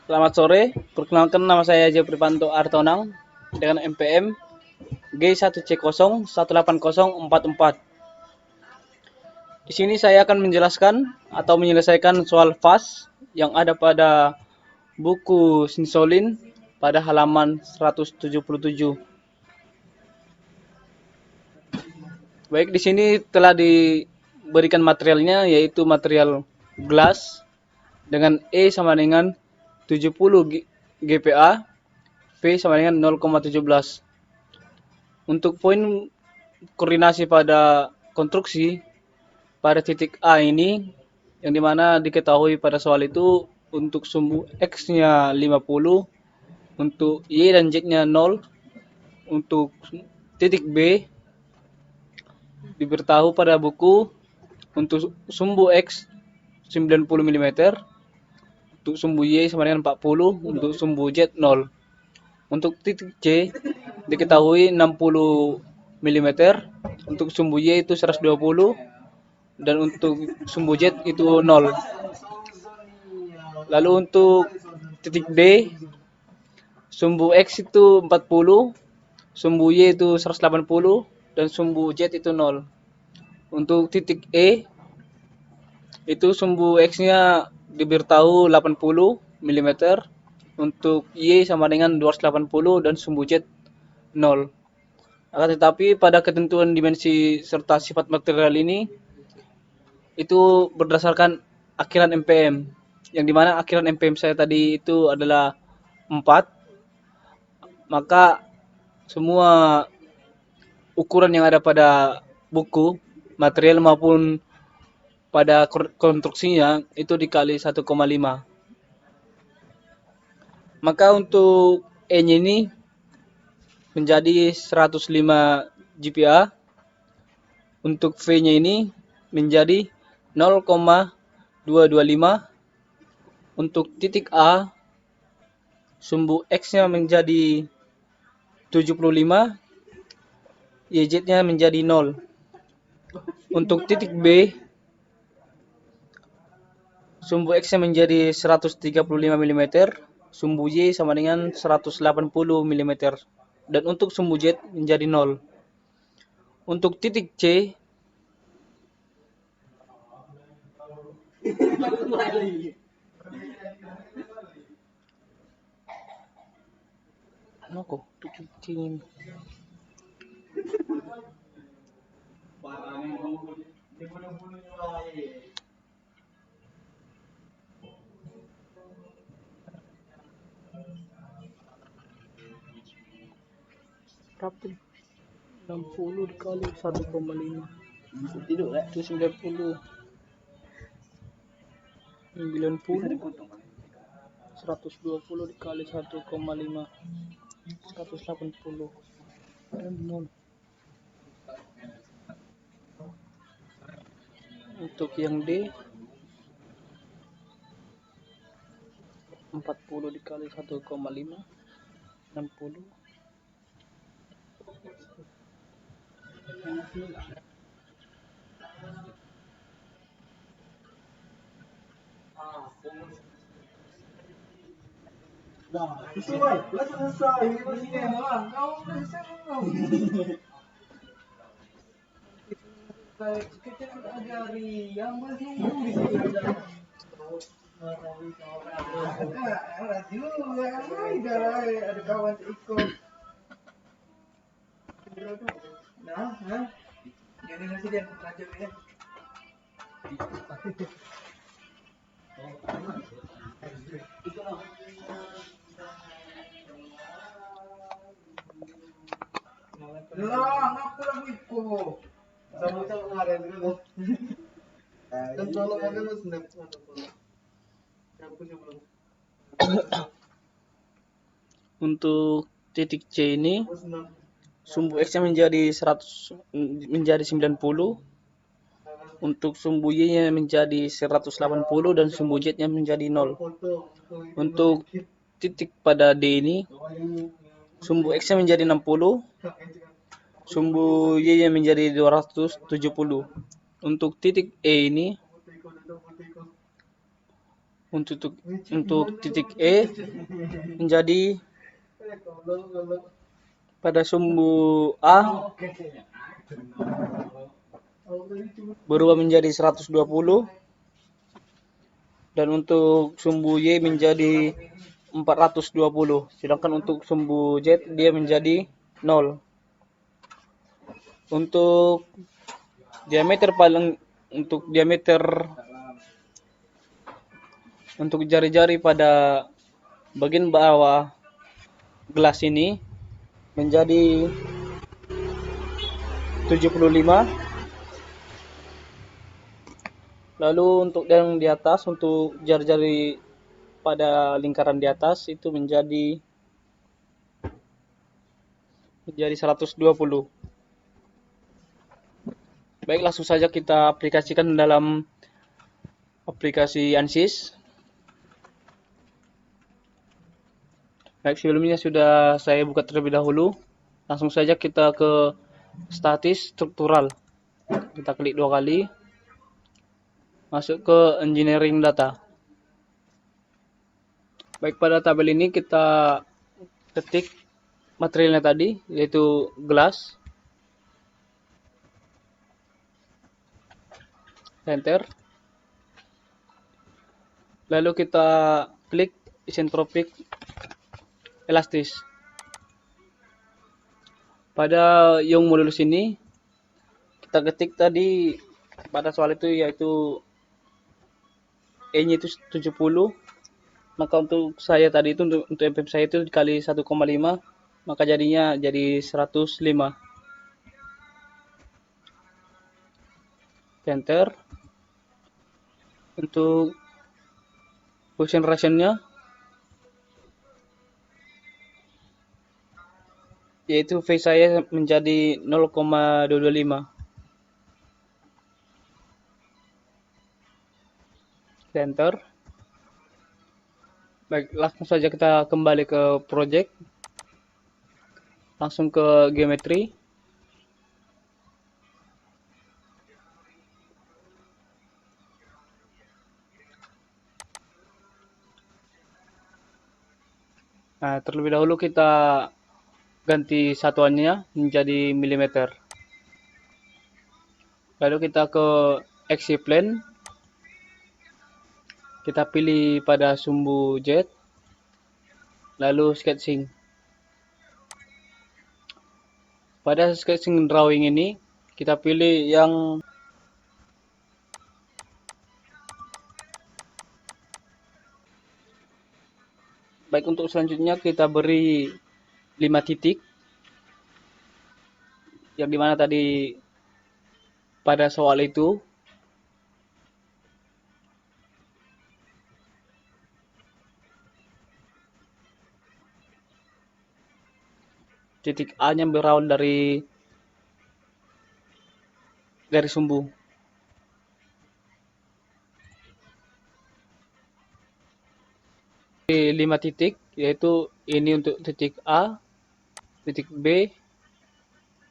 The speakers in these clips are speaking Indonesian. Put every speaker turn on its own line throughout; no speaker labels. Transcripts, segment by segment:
Selamat sore, perkenalkan nama saya Jeffrey Panto Artonang dengan MPM G1C0180044. Di sini saya akan menjelaskan atau menyelesaikan soal FAS yang ada pada buku Sinsolin pada halaman 177. Baik, di sini telah diberikan materialnya, yaitu material gelas dengan E sama dengan 70 GPa, P sama dengan 0,17. Untuk poin koordinasi pada konstruksi pada titik A ini, yang dimana diketahui pada soal itu untuk sumbu X-nya 50, untuk Y dan Z-nya 0, untuk titik B diberitahu pada buku untuk sumbu X 90 mm, untuk sumbu Y sama dengan 40, untuk sumbu Z 0. Untuk titik C diketahui 60 mm, untuk sumbu Y itu 120, dan untuk sumbu Z itu 0. Lalu untuk titik D, sumbu X itu 40, sumbu Y itu 180, dan sumbu Z itu 0. Untuk titik E, itu sumbu X-nya diberitahu 80 mm, untuk Y sama dengan 280, dan sumbu Z 0. Akan tetapi pada ketentuan dimensi serta sifat material ini itu berdasarkan akhiran MPM, yang dimana akhiran MPM saya tadi itu adalah 4, maka semua ukuran yang ada pada buku material maupun pada konstruksinya itu dikali 1,5. Maka untuk E-nya ini menjadi 105 GPa, untuk V-nya ini menjadi 0,225, untuk titik A sumbu X-nya menjadi 75, YZ-nya menjadi 0. Untuk titik B, sumbu X-nya menjadi 135 mm, sumbu Y sama dengan 180 mm, dan untuk sumbu Z menjadi 0. Untuk titik C, titik C ini. Berapa? 60 dikali 1,5 itu 90. 120 dikali 1,5 180, dan 0. Untuk yang D 40 dikali 1,5 60.
Sesuai, selesai. Kau kita ajari yang menunggu di sini ada. Ada kawan ikut. Nah, jadi nasi dia belajar ya. Lah, ngaku lagu ikut. Sama-sama kemarin dulu. Dan kalau ada lu snap
Untuk titik C ini sumbu X-nya menjadi 90, untuk sumbu Y-nya menjadi 180, dan sumbu Z-nya menjadi 0. Untuk titik pada D ini sumbu X-nya menjadi 60, sumbu Y-nya menjadi 270. Untuk titik E ini Untuk titik E menjadi pada sumbu A berubah menjadi 120, dan untuk sumbu Y menjadi 420, sedangkan untuk sumbu Z dia menjadi 0. Untuk diameter untuk jari-jari pada bagian bawah gelas ini menjadi 75. Lalu untuk yang di atas, untuk jari-jari pada lingkaran di atas itu menjadi 120. Baik, langsung saja kita aplikasikan dalam aplikasi ANSYS. Baik, sebelumnya sudah saya buka terlebih dahulu. Langsung saja kita ke statis struktural. Kita klik 2 kali. Masuk ke engineering data. Baik, pada tabel ini kita ketik materialnya tadi, yaitu gelas. Enter. Lalu kita klik isentropic elastis. Pada Young modulus ini kita ketik tadi pada soal itu, yaitu E-nya itu 70. Maka untuk saya tadi itu untuk MPM saya itu dikali 1,5, maka jadinya jadi 105. Enter. Untuk Fusion rationnya yaitu V saya menjadi 0,225. Enter. Baik, langsung saja kita kembali ke project. Langsung ke geometri. Nah, terlebih dahulu kita ganti satuannya menjadi milimeter. Lalu kita ke XY plane. Kita pilih pada sumbu Z. Lalu sketching. Pada sketching drawing ini kita pilih yang baik. Untuk selanjutnya kita beri 5 titik, yang dimana tadi pada soal itu titik A nya berawal dari sumbu. 5 titik, yaitu ini untuk titik A, titik B,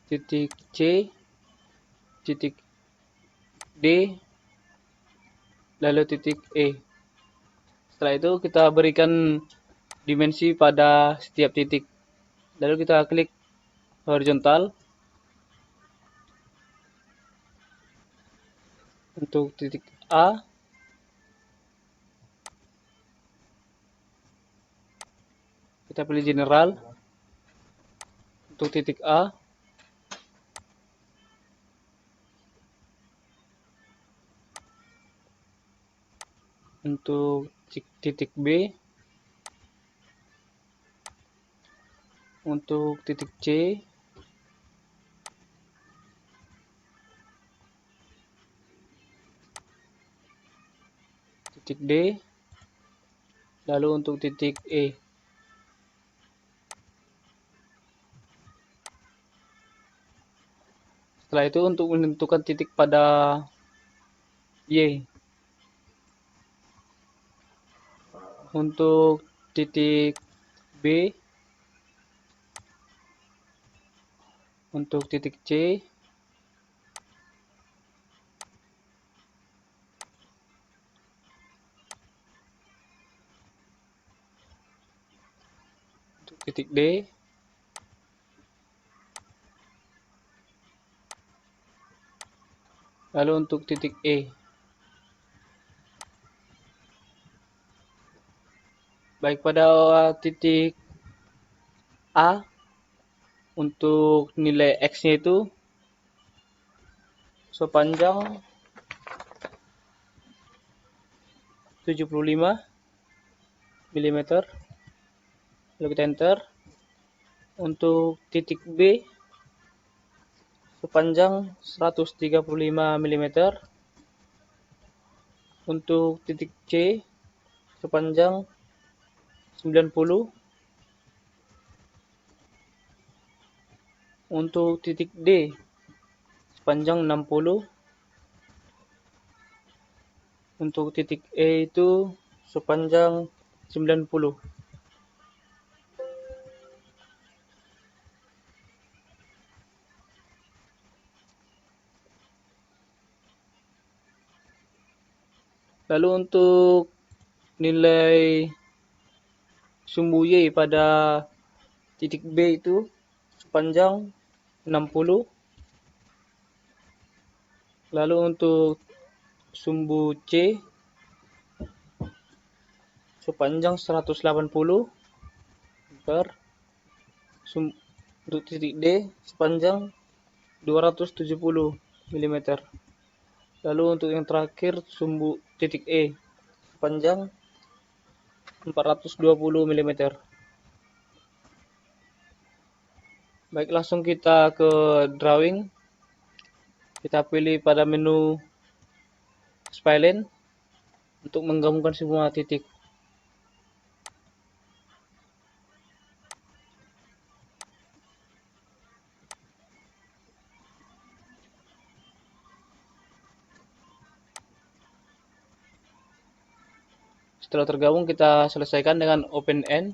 titik C, titik D, lalu titik E. Setelah itu kita berikan dimensi pada setiap titik. Lalu kita klik horizontal. Untuk titik A, kita pilih general. Untuk titik A, untuk titik B, untuk titik C, titik D, lalu untuk titik E. Setelah itu untuk menentukan titik pada Y. Untuk titik B, untuk titik C, titik D, lalu untuk titik E. Baik, pada titik A, untuk nilai X-nya itu sepanjang 75 mm. Lalu kita enter. Untuk titik B sepanjang 135 mm. Untuk titik C sepanjang 90. Untuk titik D sepanjang 60. Untuk titik E itu sepanjang 90. Lalu untuk nilai sumbu Y pada titik B itu sepanjang 60. Lalu untuk sumbu C sepanjang 180 meter. Untuk titik D sepanjang 270 mm. Lalu untuk yang terakhir sumbu titik E sepanjang 420 mm. Baik, langsung kita ke drawing. Kita pilih pada menu spline untuk menggabungkan semua titik. Setelah tergabung, kita selesaikan dengan open end.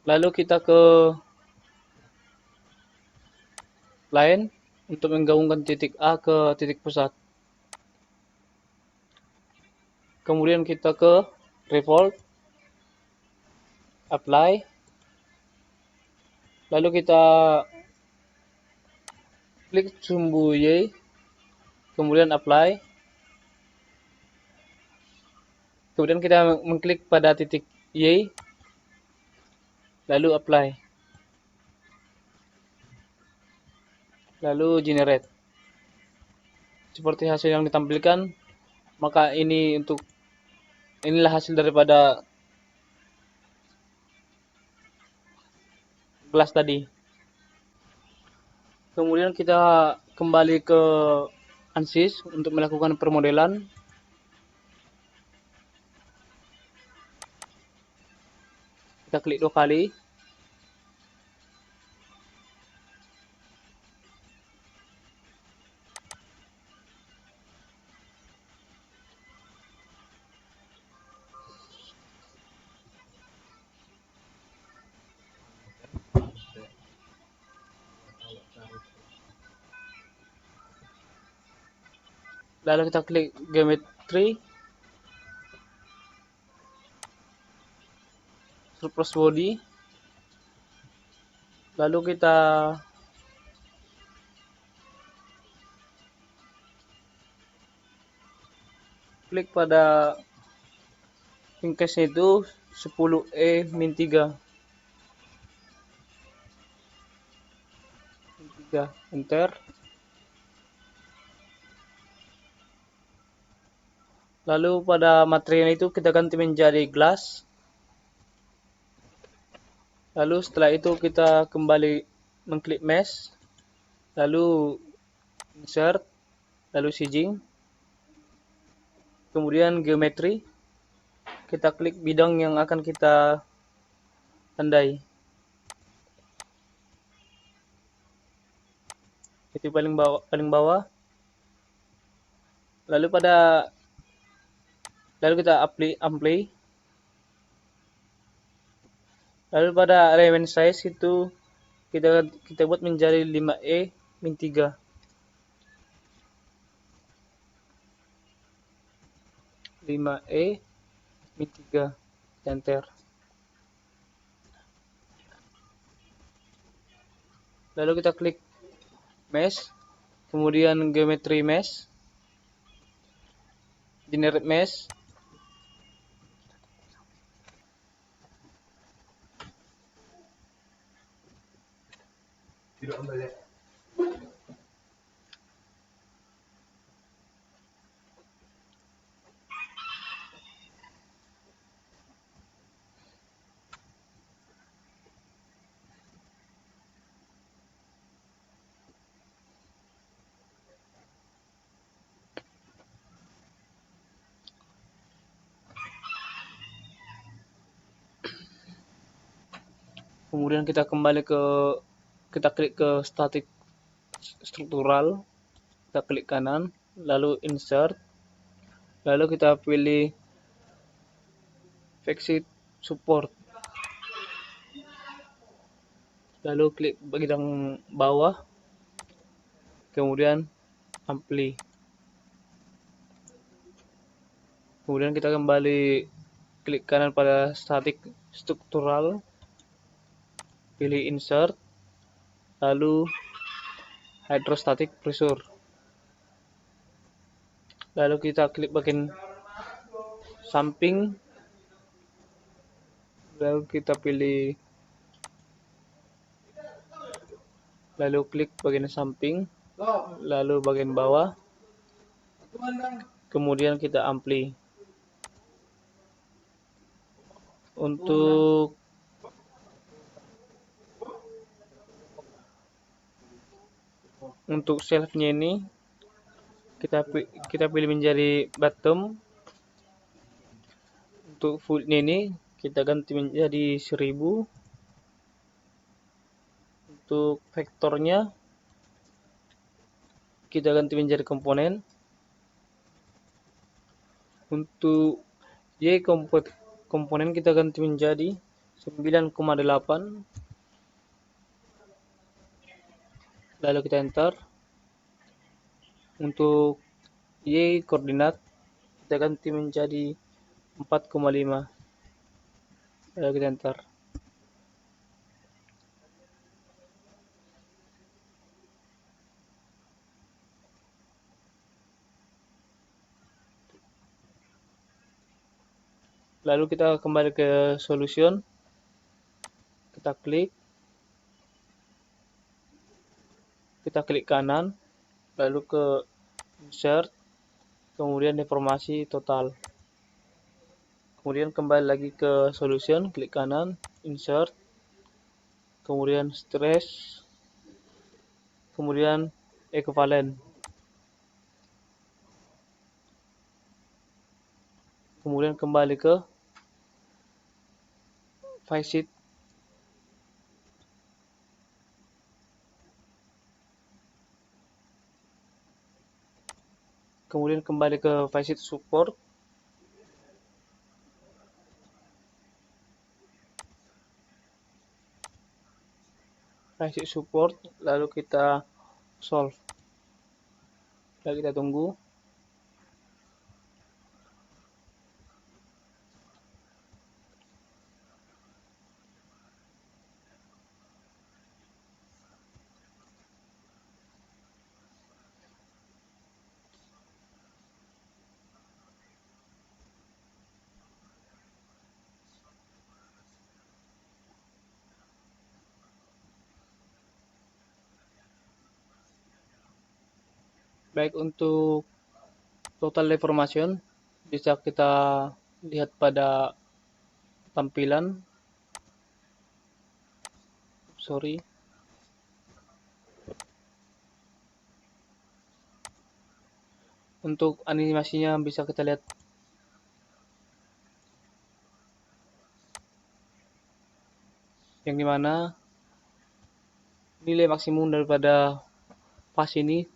Lalu kita ke line untuk menggabungkan titik A ke titik pusat. Kemudian kita ke revolve, apply. Lalu kita klik sumbu Y, kemudian apply. Kemudian kita mengklik pada titik Y, lalu apply. Lalu generate. Seperti hasil yang ditampilkan, maka inilah hasil daripada gelas tadi. Kemudian kita kembali ke ANSYS untuk melakukan permodelan. Kita klik 2 kali. Lalu kita klik geometry, surplus body. Lalu kita klik pada ringkasnya itu 10E-3. Enter. Lalu pada material itu kita ganti menjadi glass. Lalu setelah itu kita kembali mengklik mesh, lalu insert, lalu shading, kemudian geometry. Kita klik bidang yang akan kita tandai. Itu paling bawah. Lalu kita apply. Lalu pada element size itu kita buat menjadi 5E-3. 5E-3. Enter. Lalu kita klik mesh, kemudian geometry mesh, generate mesh.
Tidak balik.
Kemudian kita klik ke static struktural, kita klik kanan, lalu insert, lalu kita pilih Fixed Support, lalu klik bagian bawah, kemudian Ampli. Kemudian kita kembali klik kanan pada static struktural, pilih insert, lalu hydrostatic pressure. Lalu kita klik bagian samping, lalu kita pilih, lalu klik bagian samping, lalu bagian bawah, kemudian kita ampli. Untuk shelf-nya ini kita pilih menjadi bottom. Untuk foot-nya ini kita ganti menjadi 1000. Untuk vektornya kita ganti menjadi komponen. Untuk Y komponen kita ganti menjadi 9,8. Lalu kita enter. Untuk Y koordinat kita ganti menjadi 4,5. Lalu kita enter. Lalu kita kembali ke solution, kita klik kanan, lalu ke insert, kemudian deformasi total. Kemudian kembali lagi ke solution, klik kanan, insert, kemudian stress, kemudian equivalent. Kemudian kembali ke facet. Kemudian kembali ke facet support. Facet support, lalu kita solve. Lalu kita tunggu. Baik, untuk total deformation bisa kita lihat pada tampilan. Untuk animasinya bisa kita lihat yang dimana nilai maksimum daripada pas ini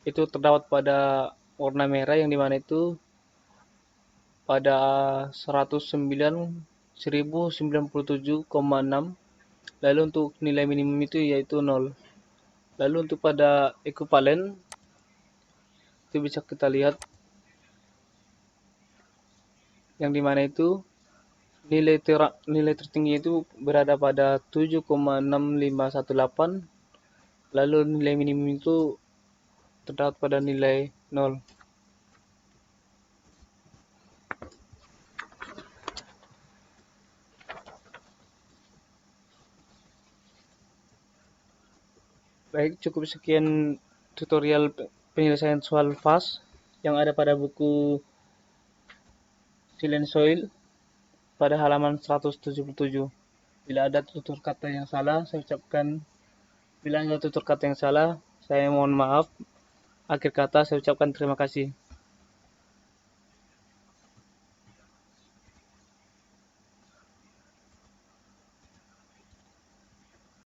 itu terdapat pada warna merah, yang dimana itu pada 1097,6. Lalu untuk nilai minimum itu yaitu 0. Lalu untuk pada equivalent itu bisa kita lihat yang dimana itu nilai tertinggi itu berada pada 7,6518, Lalu nilai minimum itu terdapat pada nilai 0. Baik, cukup sekian tutorial penyelesaian soal FAS yang ada pada buku Silent Soil pada halaman 177. Bila ada tutur kata yang salah, saya mohon maaf. Akhir kata saya ucapkan terima kasih.